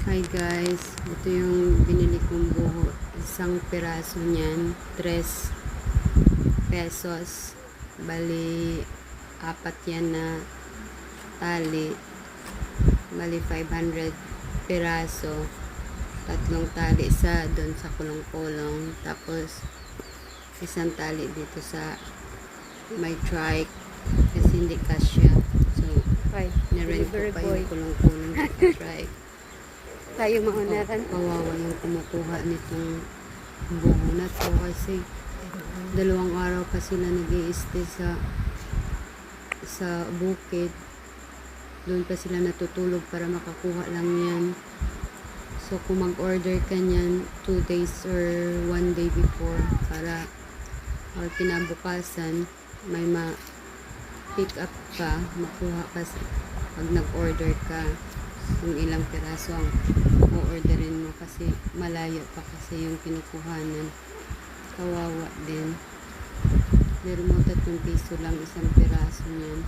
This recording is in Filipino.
Hi guys, ito yung binili kong buho. Isang piraso niyan, 3 pesos. Bali, 4 yan na tali. Bali, 500 piraso. 3 tali sa doon sa kulong-kulong. Tapos, isang tali dito sa may trike. Kasi hindi kasya. So, nirent ko pa yung kulong-kulong sa trike. Tayo maunaran. Kawawa yung kumukuha nitong buho na to kasi 2 araw pa sila nag-i-stay sa bukid. Doon pa sila natutulog para makakuha lang yan. So kung mag-order ka niyan 2 days or 1 day before para or kinabukasan may ma-pick up ka, makuha ka pag nag-order ka kung ilang piraso ang o-orderin mo kasi malayo pa kasi yung kinukuhanan. Kawawa din. Pero mo 3 piso lang isang piraso niyan.